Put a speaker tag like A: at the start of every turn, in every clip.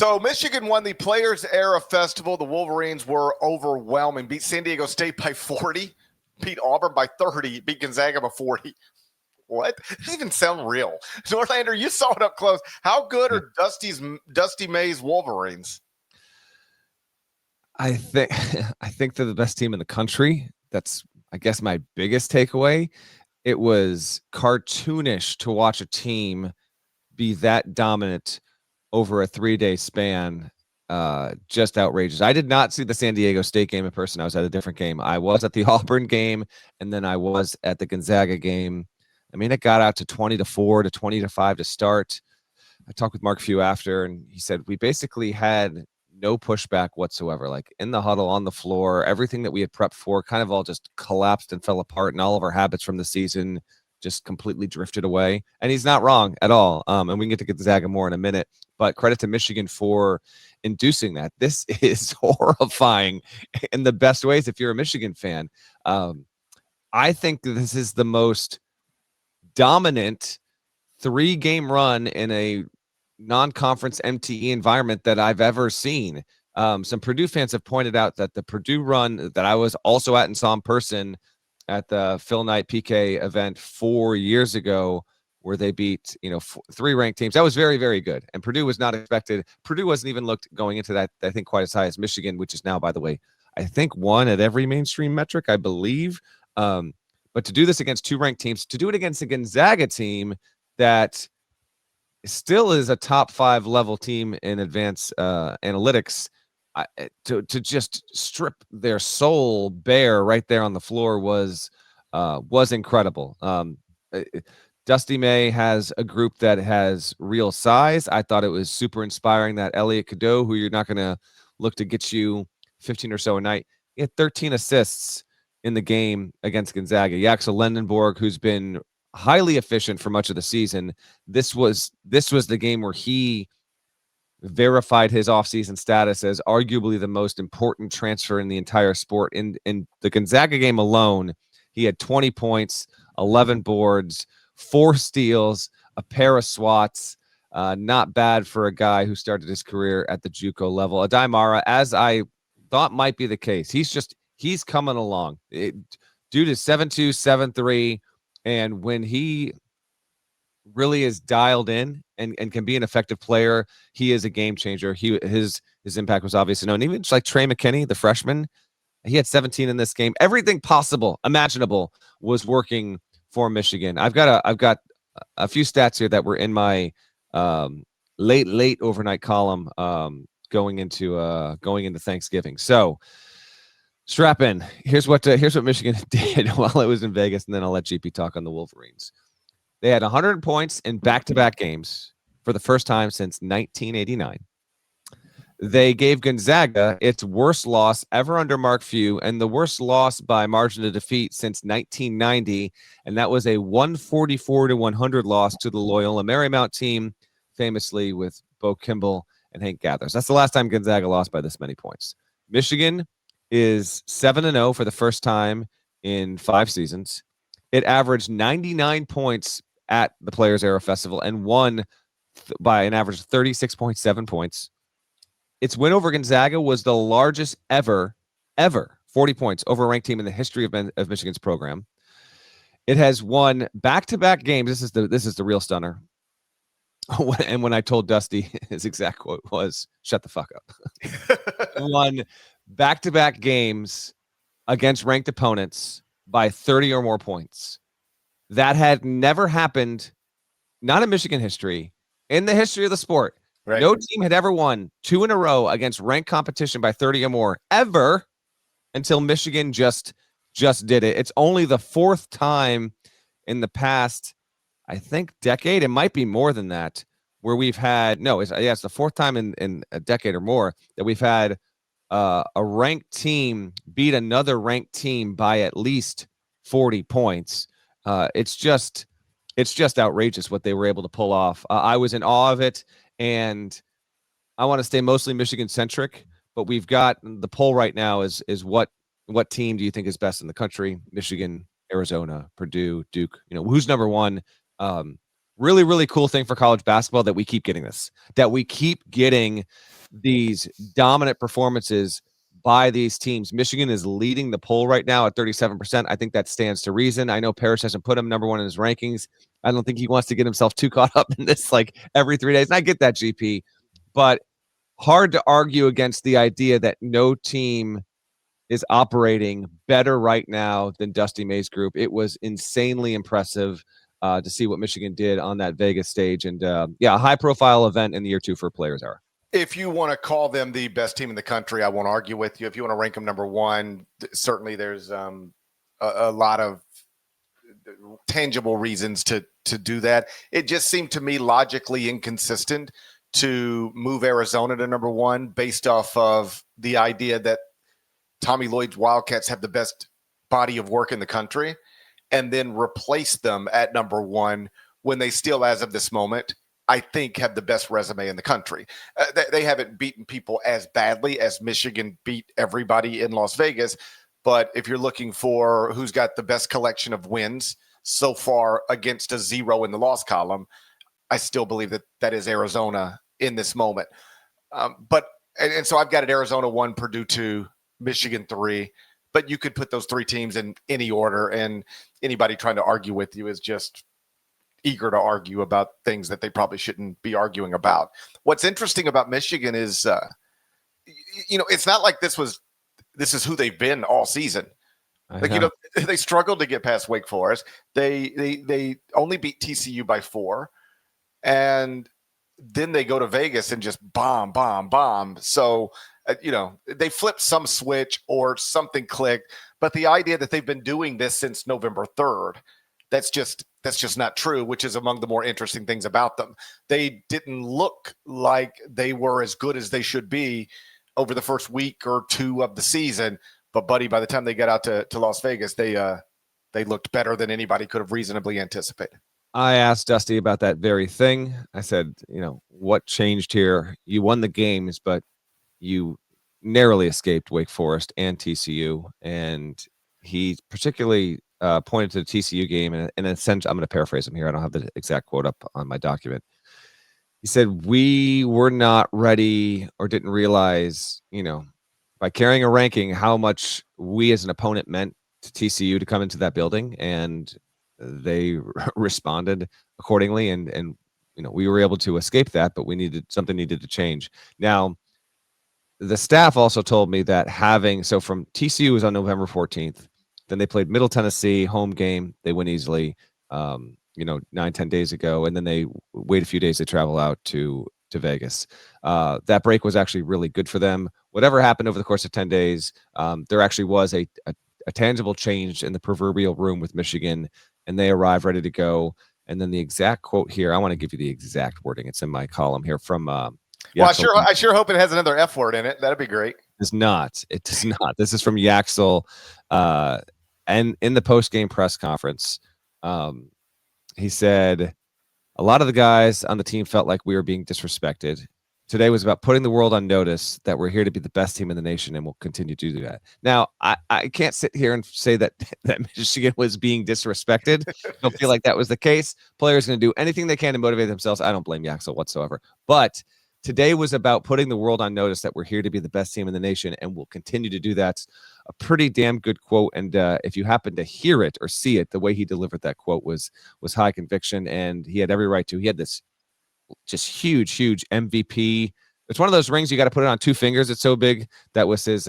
A: So Michigan won the Players Era Festival. The Wolverines were overwhelming. Beat San Diego State by 40, beat Auburn by 30, beat Gonzaga by 40. What? It doesn't even sound real. Norlander, you saw it up close. How good are Dusty May's Wolverines?
B: I think they're the best team in the country. That's, I guess, my biggest takeaway. It was cartoonish to watch a team be that dominant over a 3-day span. Just outrageous. I did not see the San Diego State game in person. I was at a different game. I was at the Auburn game, and then I was at the Gonzaga game. I mean, it got out to 20-4 to 20-5 to start. I talked with Mark Few after, and he said we basically had no pushback whatsoever. Like in the huddle, on the floor, everything that we had prepped for kind of all just collapsed and fell apart, and all of our habits from the season just completely drifted away. And he's not wrong at all. And we can get to Gonzaga more in a minute, but credit to Michigan for inducing that. This is horrifying in the best ways if you're a Michigan fan. I think this is the most dominant 3-game run in a non-conference MTE environment that I've ever seen. Some Purdue fans have pointed out that the Purdue run that I was also at and saw in person at the Phil Knight PK event 4 years ago, where they beat 3 ranked teams, that was very, very good. And Purdue was not expected. Purdue wasn't even looked going into that, I think, quite as high as Michigan, which is now, by the way, I think one at every mainstream metric, I believe. But to do this against 2 ranked teams, to do it against a Gonzaga team that still is a top 5 level team in advanced analytics, to just strip their soul bare right there on the floor was incredible. Dusty May has a group that has real size. I thought it was super inspiring that Elliot Cadeau, who you're not going to look to get you 15 or so a night, he had 13 assists in the game against Gonzaga. Yaxel Lendenborg, who's been highly efficient for much of the season, this was the game where he verified his offseason status as arguably the most important transfer in the entire sport. In the Gonzaga game alone, he had 20 points, 11 boards, 4 steals, a pair of swats. Not bad for a guy who started his career at the JUCO level. Adai Mara, as I thought might be the case, he's coming along. Dude is 7'2", 7'3", and when he really is dialed in and can be an effective player, he is a game changer. His impact was obviously known. Even just like Trey McKinney, the freshman, he had 17 in this game. Everything possible, imaginable, was working for Michigan. I've got a few stats here that were in my late overnight column going into Thanksgiving. So strap in. Here's what Michigan did while it was in Vegas, and then I'll let GP talk on the Wolverines. They had 100 points in back-to-back games for the first time since 1989. They gave Gonzaga its worst loss ever under Mark Few, and the worst loss by margin of defeat since 1990, and that was a 144-100 loss to the Loyola Marymount team, famously with Bo Kimball and Hank Gathers. That's the last time Gonzaga lost by this many points. Michigan is 7-0 for the first time in 5 seasons. It averaged 99 points at the Players Era Festival and won by an average of 36.7 points. Its win over Gonzaga was the largest ever, 40 points over a ranked team in the history of Michigan's program. It has won back-to-back games. This is the real stunner. And when I told Dusty, his exact quote was, "Shut the fuck up." Won back-to-back games against ranked opponents by 30 or more points. That had never happened, not in Michigan history, in the history of the sport. Right. No team had ever won 2 in a row against ranked competition by 30 or more ever until Michigan just did it. It's only the 4th time in the past, I think, decade. It might be more than that, where we've had it's the 4th time in a decade or more that we've had a ranked team beat another ranked team by at least 40 points. It's just outrageous what they were able to pull off. I was in awe of it, and I want to stay mostly Michigan-centric, but we've got the poll right now is what team do you think is best in the country? Michigan, Arizona, Purdue, Duke. Who's number one? really, really cool thing for college basketball that we keep getting these dominant performances by these teams. Michigan is leading the poll right now at 37%. I think that stands to reason. I know Parrish hasn't put him number one in his rankings. I don't think he wants to get himself too caught up in this like every 3 days. And I get that, GP, but hard to argue against the idea that no team is operating better right now than Dusty May's group. It was insanely impressive to see what Michigan did on that Vegas stage. And a high-profile event in the year 2 for Players Era.
A: If you want to call them the best team in the country, I won't argue with you. If you want to rank them number one, certainly there's a lot of tangible reasons to do that. It just seemed to me logically inconsistent to move Arizona to number one based off of the idea that Tommy Lloyd's Wildcats have the best body of work in the country, and then replace them at number one when they still, as of this moment, I think have the best resume in the country. They haven't beaten people as badly as Michigan beat everybody in Las Vegas. But if you're looking for who's got the best collection of wins so far against a 0 in the loss column, I still believe that is Arizona in this moment. And so I've got it Arizona 1, Purdue 2, Michigan 3. But you could put those 3 teams in any order, and anybody trying to argue with you is just eager to argue about things that they probably shouldn't be arguing about. What's interesting about Michigan is, it's not like this is who they've been all season. They struggled to get past Wake Forest. They only beat TCU by 4, and then they go to Vegas and just bomb. So, they flipped some switch or something clicked. But the idea that they've been doing this since November 3rd, that's just not true, which is among the more interesting things about them. They didn't look like they were as good as they should be over the first week or 2 of the season. But, buddy, by the time they got out to Las Vegas, they looked better than anybody could have reasonably anticipated.
B: I asked Dusty about that very thing. I said, what changed here? You won the games, but you narrowly escaped Wake Forest and TCU. And he particularly pointed to the TCU game. And in a sense, I'm going to paraphrase him here. I don't have the exact quote up on my document. He said, we were not ready or didn't realize, by carrying a ranking, how much we as an opponent meant to TCU to come into that building. And they responded accordingly. And we were able to escape that, but something needed to change. Now, the staff also told me that from TCU was on November 14th, then they played Middle Tennessee, home game. They win easily, 9-10 days ago. And then they wait a few days to travel out to Vegas. That break was actually really good for them. Whatever happened over the course of 10 days, there actually was a tangible change in the proverbial room with Michigan, and they arrived ready to go. And then the exact quote here, I want to give you the exact wording. It's in my column here from
A: I sure hope it has another F word in it. That'd be great.
B: It does not. This is from Yaxel. And in the post-game press conference, he said, a lot of the guys on the team felt like we were being disrespected. Today was about putting the world on notice that we're here to be the best team in the nation, and we'll continue to do that. Now, I can't sit here and say that Michigan was being disrespected. I don't feel like that was the case. Players are going to do anything they can to motivate themselves. I don't blame Yaxel whatsoever. But today was about putting the world on notice that we're here to be the best team in the nation, and we'll continue to do that. A pretty damn good quote. And if you happen to hear it or see it, the way he delivered that quote was high conviction, and he had every right to. He had this just huge MVP. It's one of those rings you got to put it on 2 fingers. It's so big. That was his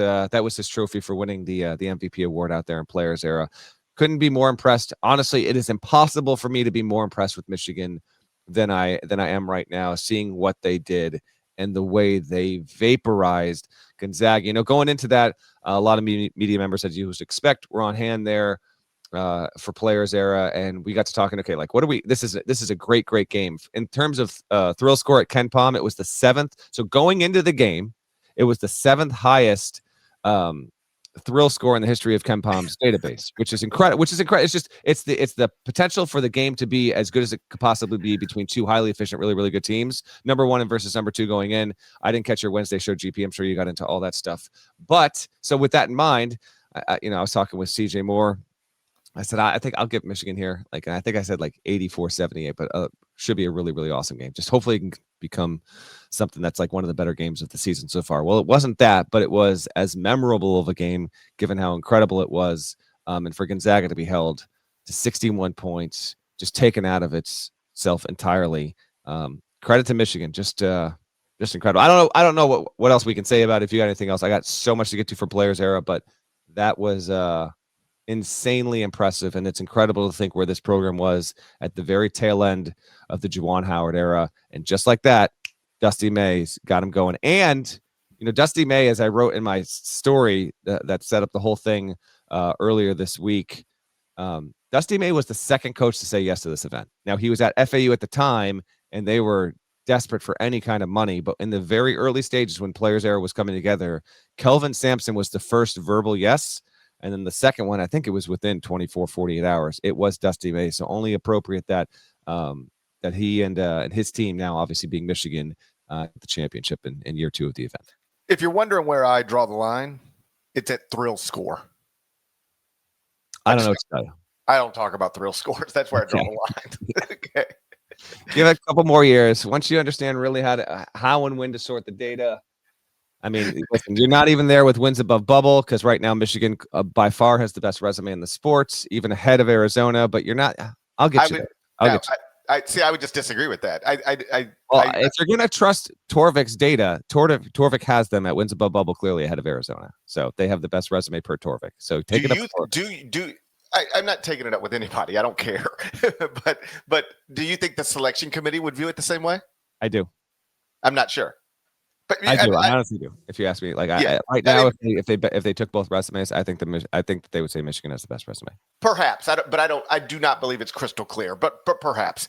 B: trophy for winning the MVP award out there in Players Era. Couldn't be more impressed. Honestly, it is impossible for me to be more impressed with Michigan than I am right now, seeing what they did and the way they vaporized Gonzaga. Going into that, a lot of media members, as you would expect, were on hand there for Players Era, and we got to talking. Okay, like, what are we? This is a great game in terms of thrill score at Ken Pom. It was the 7th. So going into the game, it was the 7th highest thrill score in the history of Ken Pom's database, which is incredible. It's the potential for the game to be as good as it could possibly be between 2 highly efficient, really, really good teams. Number 1 versus number 2 going in. I didn't catch your Wednesday show, GP. I'm sure you got into all that stuff. But so with that in mind, I was talking with CJ Moore. I said, I think I'll give Michigan here. I think I said 84-78, but should be a really, really awesome game. Just hopefully it can become something that's like one of the better games of the season so far. Well, it wasn't that, but it was as memorable of a game given how incredible it was. And for Gonzaga to be held to 61 points, just taken out of itself entirely. Credit to Michigan. Just incredible. I don't know what else we can say about it. If you got anything else, I got so much to get to for Players Era, but that was insanely impressive, and it's incredible to think where this program was at the very tail end of the Juwan Howard era. And just like that, Dusty May's got him going. And Dusty May, as I wrote in my story that set up the whole thing earlier this week, Dusty May was the second coach to say yes to this event. Now, he was at FAU at the time, and they were desperate for any kind of money. But in the very early stages when Players Era was coming together, Kelvin Sampson was the first verbal yes. And then the second one, I think it was within 24, 48 hours. It was Dusty May. So only appropriate that that he and his team, now obviously being Michigan, the championship in year 2 of the event.
A: If you're wondering where I draw the line, it's at thrill score.
B: I don't know what to tell you.
A: I don't talk about thrill scores. That's where I draw the line. Okay.
B: Give it a couple more years. Once you understand really how and when to sort the data. I mean, listen, you're not even there with wins above bubble, because right now Michigan by far has the best resume in the sports, even ahead of Arizona. But you're not. I'll get you there.
A: I would just disagree with that.
B: If you're going to trust Torvik's data, Torvik has them at wins above bubble clearly ahead of Arizona. So they have the best resume per Torvik. So take it up.
A: I'm not taking it up with anybody. I don't care. but do you think the selection committee would view it the same way?
B: I do.
A: I'm not sure. But
B: I do. I honestly do. If you ask me, right now, if they took both resumes, I think that they would say Michigan has the best resume.
A: Perhaps, I do not believe it's crystal clear, but perhaps.